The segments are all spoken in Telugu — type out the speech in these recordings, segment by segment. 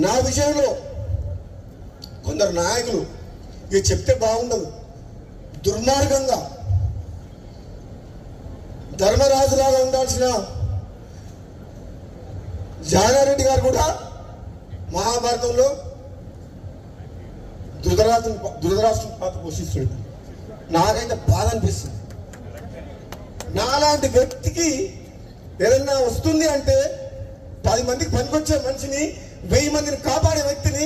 నా విషయంలో కొందరు నాయకులు ఇక చెప్తే బాగుండదు, దుర్మార్గంగా ధర్మరాజులాగా ఉండాల్సిన జానారెడ్డి గారు కూడా మహాభారతంలో ధృతరాష్ట్రం పాత్ర పోషిస్తుంది. నాకైతే బాధ అనిపిస్తుంది. నాలాంటి వ్యక్తికి ఏదన్నా వస్తుంది అంటే 10 మందికి పనికొచ్చే మనిషిని 1000 మందిని కాపాడే వ్యక్తిని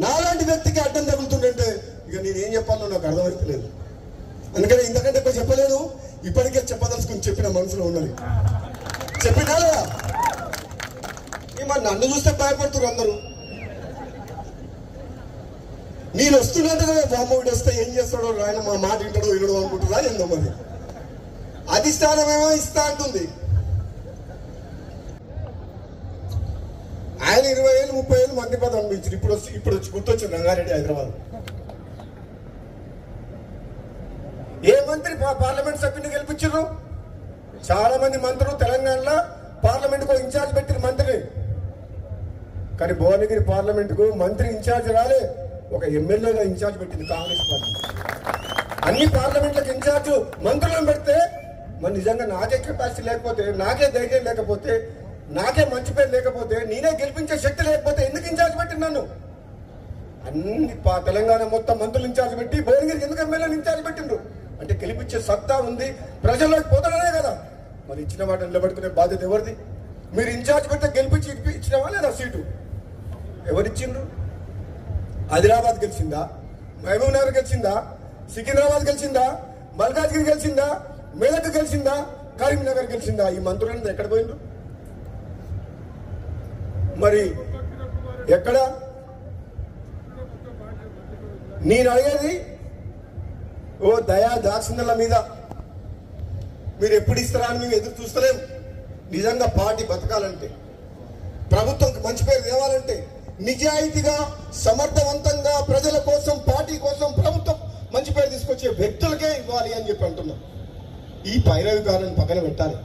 నాలాంటి వ్యక్తికి అడ్డం తగులుతుందంటే ఇక నేనేం చెప్పాలో నాకు అర్థమవుతలేదు. అందుకని ఇంతకంటే ఎక్కువ చెప్పలేదు. ఇప్పటికే చెప్పదలుచుకుని చెప్పిన మనసులో ఉన్నది చెప్పినా లేదా? నన్ను చూస్తే భయపడుతున్నారు అందరూ. నేను వస్తున్నట్టుగా బామ్మోడు వస్తే ఏం చేస్తాడో ఆయన మా మాట వింటాడో వినడో అనుకుంటున్నా. ఏందో మరి అధిష్టానమేమో ఇస్తా అంటుంది. ఆయన 20,000 30,000 మంత్రి పదవి అనిపించారు. ఇప్పుడు వచ్చి గుర్తొచ్చింది రంగారెడ్డి హైదరాబాద్. ఏ మంత్రి పార్లమెంట్ సభ్యుని గెలిపించారు? చాలా మంది మంత్రులు తెలంగాణలో పార్లమెంట్ కు ఇన్ఛార్జ్ పెట్టిన మంత్రిని. కానీ భువనగిరి పార్లమెంట్ కు మంత్రి ఇన్ఛార్జ్ రాలే, ఒక ఎమ్మెల్యేగా ఇన్ఛార్జ్ పెట్టింది కాంగ్రెస్ పార్టీ. అన్ని పార్లమెంట్లకు ఇన్ఛార్జ్ మంత్రులను పెడితే మరి నిజంగా నాకే కెపాసిటీ లేకపోతే, నాకే ధైర్యం లేకపోతే, నాకే మంచి పేరు లేకపోతే, నేనే గెలిపించే శక్తి లేకపోతే ఎందుకు ఇన్ఛార్జ్ పెట్టింది నన్ను? అన్ని తెలంగాణ మొత్తం మంత్రులు ఇన్ఛార్జ్ పెట్టి భువనగిరికి ఎందుకు ఎమ్మెల్యేలు ఇన్ఛార్జ్ పెట్టిండ్రు? అంటే గెలిపించే సత్తా ఉంది, ప్రజల్లోకి పోతాడనే కదా. మరి ఇచ్చిన మాట నిలబెట్టుకునే బాధ్యత ఎవరిది? మీరు ఇన్ఛార్జ్ పెడితే గెలిపించి ఇచ్చినావా లేదా సీటు? ఎవరిచ్చిండ్రు? ఆదిలాబాద్ గెలిచిందా? మహబూబ్ నగర్ గెలిచిందా? సికింద్రాబాద్ గెలిచిందా? మల్కాజ్గిరి గెలిచిందా? మేదక్ గెలిచిందా? కరీంనగర్ గెలిచిందా? ఈ మంత్రులంతా ఎక్కడ పోయిండ్రు? మరి ఎక్కడ? నేను అడిగేది ఓ దయా దాక్షిణ్యాల మీద మీరు ఎప్పుడు ఇస్తారా అని మేము ఎదురు చూస్తలేం. నిజంగా పార్టీ బతకాలంటే, ప్రభుత్వంకి మంచి పేరు తేవాలంటే, నిజాయితీగా సమర్థవంతంగా ప్రజల కోసం, పార్టీ కోసం, ప్రభుత్వం మంచి పేరు తీసుకొచ్చే వ్యక్తులకే ఇవ్వాలి అని చెప్పి అంటున్నాం. ఈ పైరవి కారణం పక్కన పెట్టాలి.